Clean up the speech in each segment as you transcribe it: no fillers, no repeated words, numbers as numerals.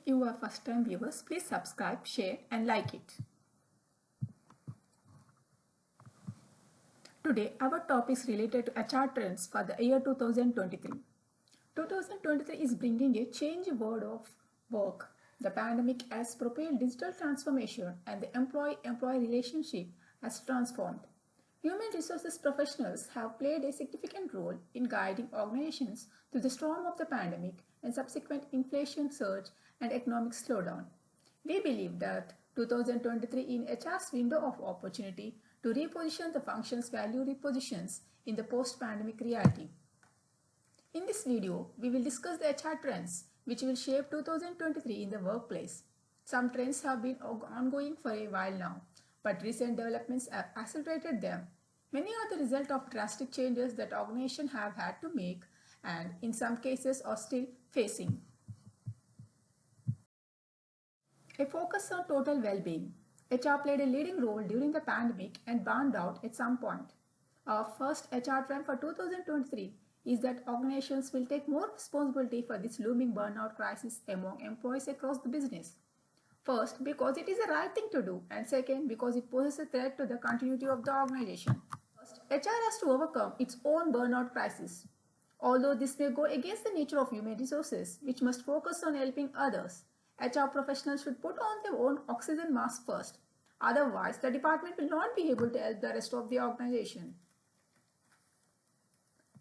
you are first time viewers, please subscribe, share and like it. Today our topic is related to HR trends for the year 2023. 2023 is bringing a change world of work. The pandemic has propelled digital transformation and the employee-employee relationship has transformed. Human resources professionals have played a significant role in guiding organizations through the storm of the pandemic and subsequent inflation surge and economic slowdown. We believe that 2023 in HR's window of opportunity to reposition the function's value repositions in the post-pandemic reality. In this video, we will discuss the HR trends which will shape 2023 in the workplace. Some trends have been ongoing for a while now, but recent developments have accelerated them. Many are the result of drastic changes that organizations have had to make and in some cases are still facing. A focus on total well-being. HR played a leading role during the pandemic and burned out at some point. Our first HR trend for 2023 is that organizations will take more responsibility for this looming burnout crisis among employees across the business. First, because it is the right thing to do, and second, because it poses a threat to the continuity of the organization. First, HR has to overcome its own burnout crisis. Although this may go against the nature of human resources, which must focus on helping others, HR professionals should put on their own oxygen mask first. Otherwise, the department will not be able to help the rest of the organization.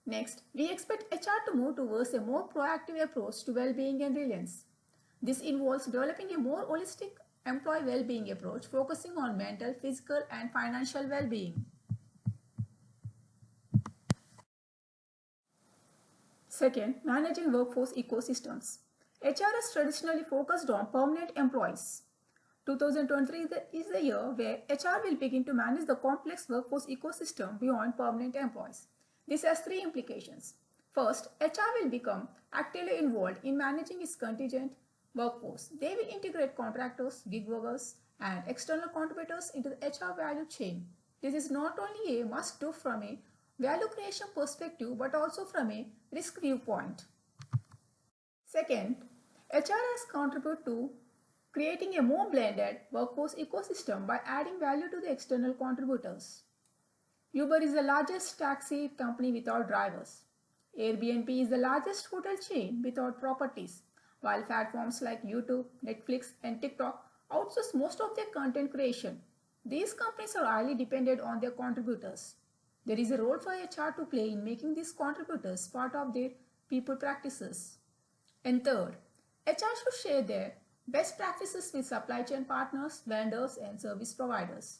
Next, we expect HR to move towards a more proactive approach to well-being and resilience. This involves developing a more holistic employee well-being approach, focusing on mental, physical, and financial well-being. Second, managing workforce ecosystems. HR is traditionally focused on permanent employees. 2023 is the year where HR will begin to manage the complex workforce ecosystem beyond permanent employees. This has three implications. First, HR will become actively involved in managing its contingent workforce. They will integrate contractors, gig workers, and external contributors into the HR value chain. This is not only a must-do from a value creation perspective, but also from a risk viewpoint. Second, HR has contributed to creating a more blended workforce ecosystem by adding value to the external contributors. Uber is the largest taxi company without drivers. Airbnb is the largest hotel chain without properties, while platforms like YouTube, Netflix, and TikTok outsource most of their content creation. These companies are highly dependent on their contributors. There is a role for HR to play in making these contributors part of their people practices. And third, HR should share their best practices with supply chain partners, vendors, and service providers.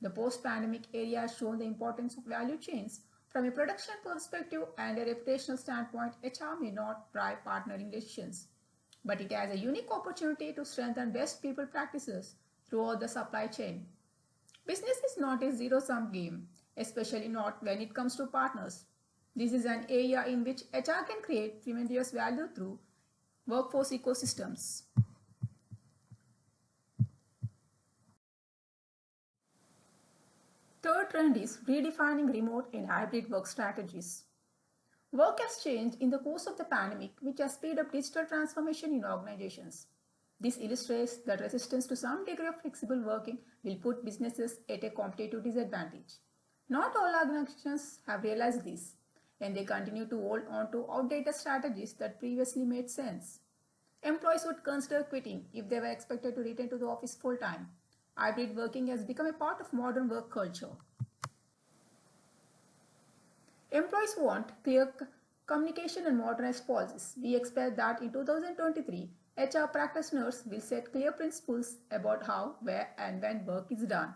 The post-pandemic era has shown the importance of value chains. From a production perspective and a reputational standpoint, HR may not drive partnering decisions, but it has a unique opportunity to strengthen best people practices throughout the supply chain. Business is not a zero-sum game, especially not when it comes to partners. This is an area in which HR can create tremendous value through workforce ecosystems. Third trend is redefining remote and hybrid work strategies. Work has changed in the course of the pandemic, which has speeded up digital transformation in organizations. This illustrates that resistance to some degree of flexible working will put businesses at a competitive disadvantage. Not all organizations have realized this, and they continue to hold on to outdated strategies that previously made sense. Employees would consider quitting if they were expected to return to the office full-time. Hybrid working has become a part of modern work culture. Employees want clear communication and modernized policies. We expect that in 2023, HR practitioners will set clear principles about how, where, and when work is done.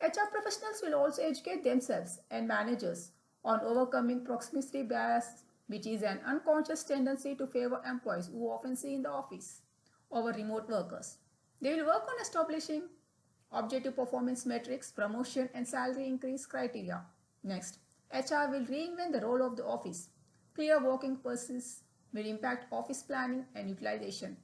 HR professionals will also educate themselves and managers on overcoming proximity bias, which is an unconscious tendency to favor employees who often see in the office over remote workers. They will work on establishing objective performance metrics, promotion, and salary increase criteria. Next, HR will reinvent the role of the office. Clear working policies will impact office planning and utilization.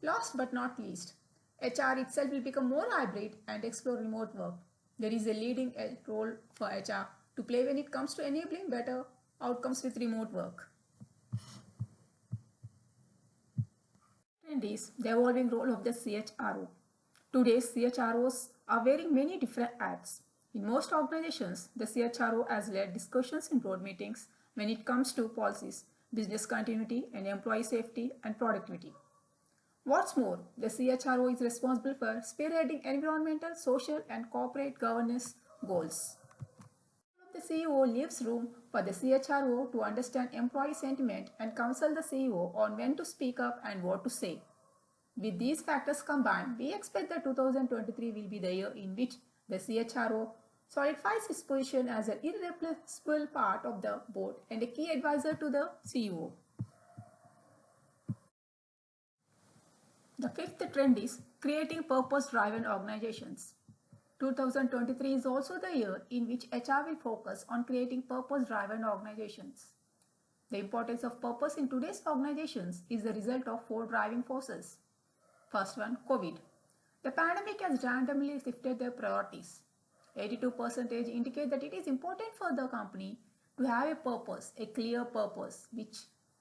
Last but not least, HR itself will become more hybrid and explore remote work. There is a leading role for HR to play when it comes to enabling better outcomes with remote work. Trend is the evolving role of the CHRO. Today's CHROs are wearing many different hats. In most organizations, the CHRO has led discussions in board meetings when it comes to policies, business continuity, and employee safety and productivity. What's more, the CHRO is responsible for spearheading environmental, social, and corporate governance goals. The CEO leaves room for the CHRO to understand employee sentiment and counsel the CEO on when to speak up and what to say. With these factors combined, we expect that 2023 will be the year in which the CHRO solidifies its position as an irreplaceable part of the board and a key advisor to the CEO. The fifth trend is creating purpose-driven organizations. 2023 is also the year in which HR will focus on creating purpose-driven organizations. The importance of purpose in today's organizations is the result of four driving forces. First one, COVID. The pandemic has randomly shifted their priorities. 82% indicate that it is important for the company to have a purpose, a clear purpose, which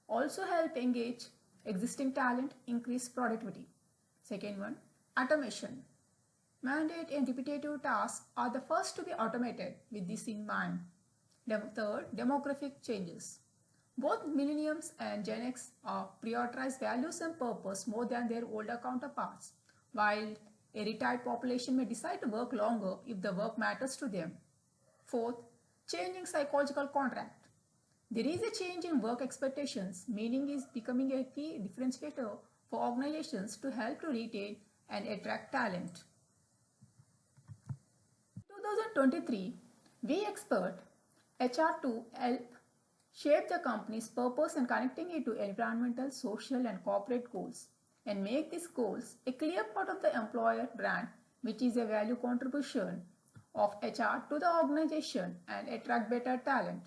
also help engage existing talent, increase productivity. Second one, automation. Mandate and repetitive tasks are the first to be automated with this in mind. The third, demographic changes. Both millennials and Gen X prioritize values and purpose more than their older counterparts, while a retired population may decide to work longer if the work matters to them. Fourth, changing psychological contract. There is a change in work expectations, meaning is becoming a key differentiator for organizations to help to retain and attract talent. In 2023, we expect HR to help shape the company's purpose and connecting it to environmental, social, and corporate goals, and make these goals a clear part of the employer brand, which is a value contribution of HR to the organization and attract better talent.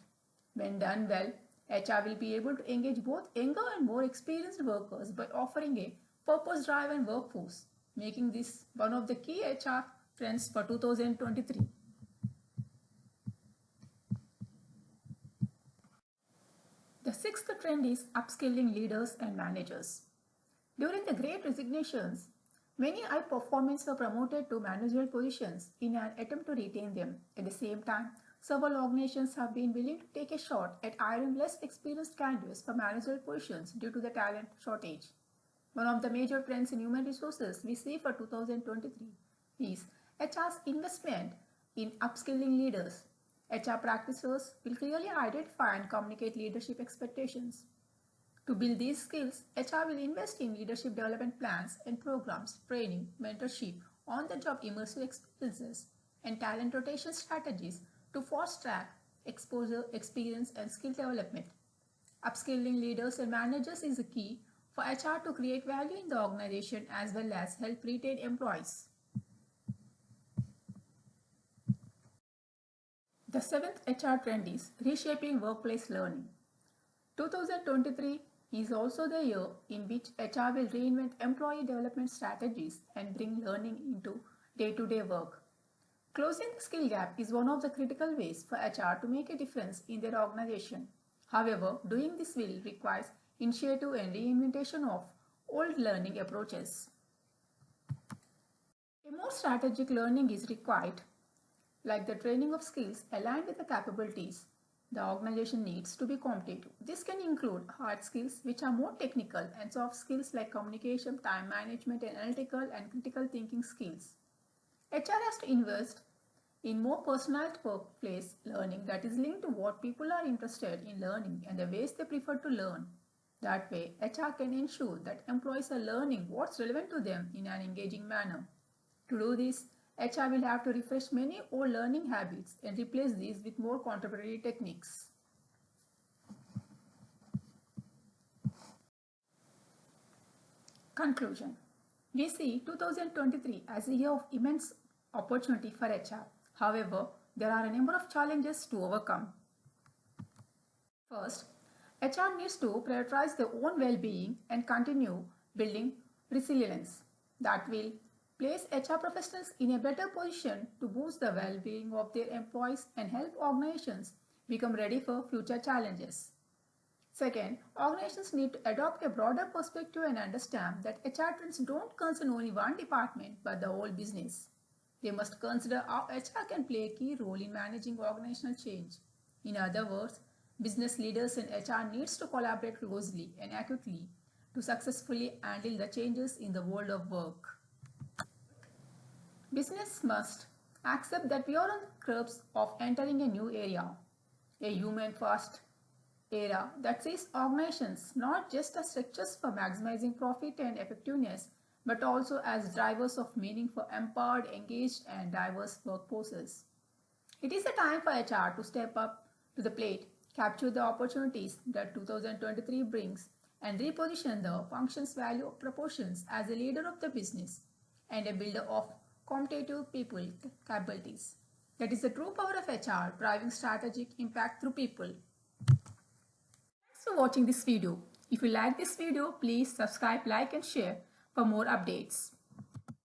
When done well, HR will be able to engage both younger and more experienced workers by offering a purpose-driven workforce, making this one of the key HR trends for 2023. The sixth trend is upskilling leaders and managers. During the Great Resignations, many high performers were promoted to managerial positions in an attempt to retain them. At the same time, several organizations have been willing to take a shot at hiring less experienced candidates for managerial positions due to the talent shortage. One of the major trends in human resources we see for 2023 is HR's investment in upskilling leaders. HR practitioners will clearly identify and communicate leadership expectations. To build these skills, HR will invest in leadership development plans and programs, training, mentorship, on-the-job immersive experiences, and talent rotation strategies to fast-track exposure, experience, and skill development. Upskilling leaders and managers is the key for HR to create value in the organization as well as help retain employees. The seventh HR trend is reshaping workplace learning. 2023 is also the year in which HR will reinvent employee development strategies and bring learning into day-to-day work. Closing the skill gap is one of the critical ways for HR to make a difference in their organization. However, doing this will require initiative and reinvention of old learning approaches. A more strategic learning is required, like the training of skills aligned with the capabilities the organization needs to be competitive. This can include hard skills, which are more technical, and soft skills like communication, time management, and analytical and critical thinking skills. HR has to invest in more personalized workplace learning that is linked to what people are interested in learning and the ways they prefer to learn. That way, HR can ensure that employees are learning what's relevant to them in an engaging manner. To do this, HR will have to refresh many old learning habits and replace these with more contemporary techniques. Conclusion. We see 2023 as a year of immense opportunity for HR. However, there are a number of challenges to overcome. First, HR needs to prioritize their own well-being and continue building resilience that will place HR professionals in a better position to boost the well-being of their employees and help organizations become ready for future challenges. Second, organizations need to adopt a broader perspective and understand that HR trends don't concern only one department but the whole business. They must consider how HR can play a key role in managing organizational change. In other words, business leaders and HR needs to collaborate closely and accurately to successfully handle the changes in the world of work. Business must accept that we are on the cusp of entering a new era, a human-first era that sees organizations not just as structures for maximizing profit and effectiveness, but also as drivers of meaning for empowered, engaged, and diverse workforces. It is a time for HR to step up to the plate, capture the opportunities that 2023 brings, and reposition the function's value proportions as a leader of the business and a builder of competitive people capabilities. That is the true power of HR, driving strategic impact through people. Thanks for watching this video. If you like this video, please subscribe, like and share for more updates.